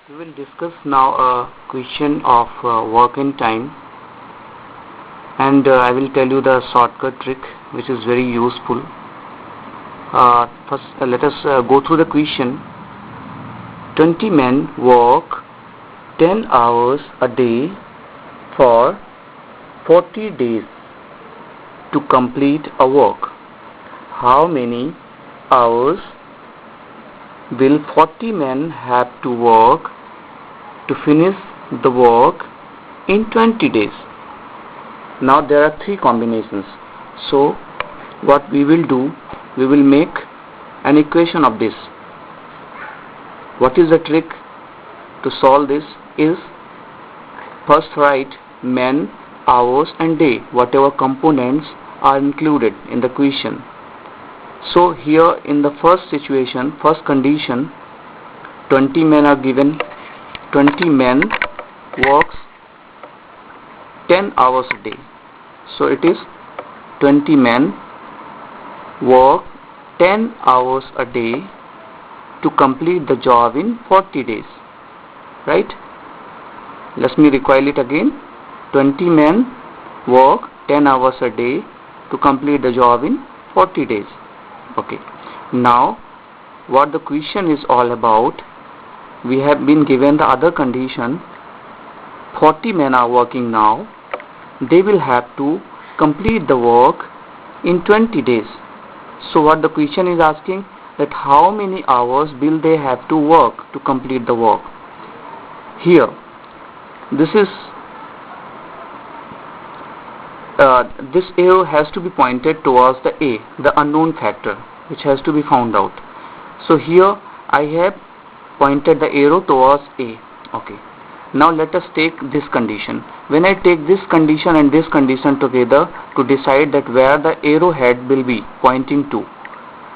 We will discuss now a question of work and time, and I will tell you the shortcut trick which is very useful. First, let us go through the question. 20 men work 10 hours a day for 40 days to complete a work. How many hours will 40 men have to work to finish the work in 20 days? Now there are three combinations. So what we will do, we will make an equation of this. What is the trick to solve this is, first write men, hours and day, whatever components are included in the question. So here in the first situation, first condition, 20 men are given. 20 men works 10 hours a day. So it is 20 men work 10 hours a day to complete the job in 40 days. Right? Let me recoil it again. 20 men work 10 hours a day to complete the job in 40 days. Okay. Now, what the question is all about, we have been given the other condition. 40 men are working now. They will have to complete the work in 20 days. So, what the question is asking, that how many hours will they have to work to complete the work? Here, this arrow has to be pointed towards the A, the unknown factor, which has to be found out. So here I have pointed the arrow towards A. Okay. Now let us take this condition. When I take this condition and this condition together to decide that where the arrowhead will be pointing to,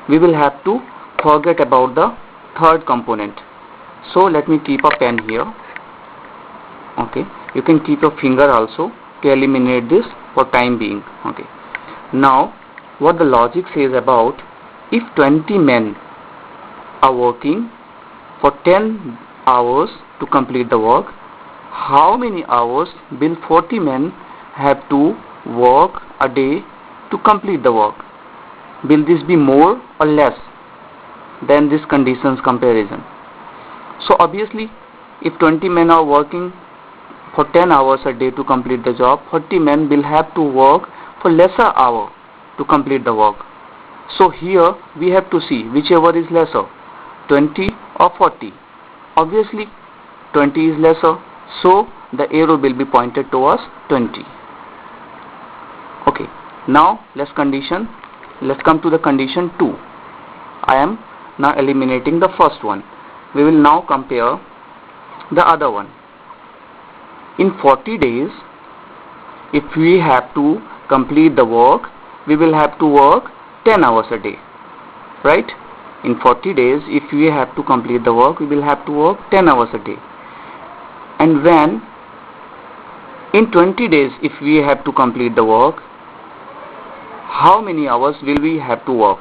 we will have to forget about the third component. So let me keep a pen here. Okay. You can keep your finger also to eliminate this for time being. Okay. Now what the logic says about, if 20 men are working for 10 hours to complete the work, how many hours will 40 men have to work a day to complete the work? Will this be more or less than this conditions comparison? So obviously, if 20 men are working for 10 hours a day to complete the job, 40 men will have to work for lesser hour to complete the work. So here we have to see whichever is lesser, 20 or 40. Obviously 20 is lesser, so the arrow will be pointed towards 20. Okay, now let's come to the condition 2. I am now eliminating the first one. We will now compare the other one. In 40 days, if we have to complete the work, we will have to work 10 hours a day. Right? In 40 days, if we have to complete the work, we will have to work 10 hours a day. And when in 20 days, if we have to complete the work, how many hours will we have to work?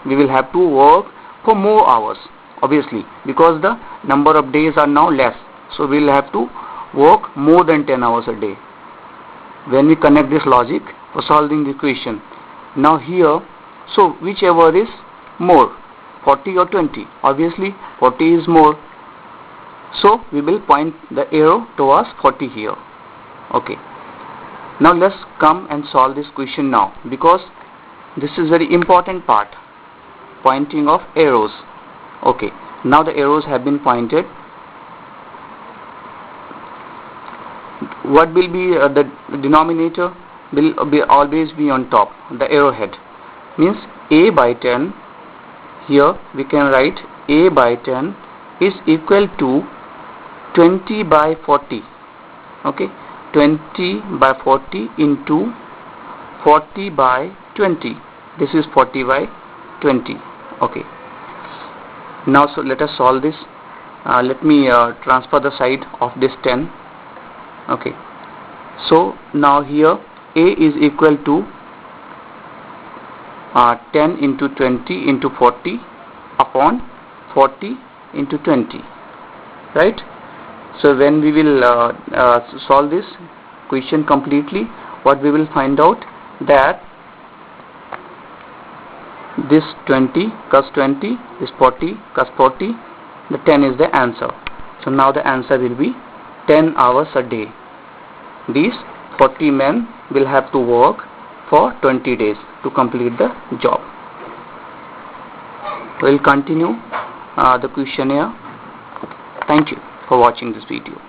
We will have to work for more hours, obviously, because the number of days are now less. So we will have to work more than 10 hours a day. When we connect this logic for solving the equation, now here, so whichever is more, 40 or 20, obviously 40 is more. So we will point the arrow towards 40 here. Okay. Now let's come and solve this question now, because this is very important part, pointing of arrows. Okay. Now the arrows have been pointed. What will be the denominator? Will always be on top, the arrowhead. Means A by 10. Here we can write A by 10 is equal to 20 by 40. Okay, 20 by 40 into 40 by 20. This is 40 by 20. Okay. Now so let us solve this. Let me transfer the side of this 10. Okay. So now here A is equal to 10 into 20 into 40 upon 40 into 20, right? So when we will solve this question completely, what we will find out that this 20 cos 20 is 40 cos 40, the 10 is the answer. So now the answer will be 10 hours a day. These 40 men will have to work for 20 days to complete the job. We will continue the questionnaire. Thank you for watching this video.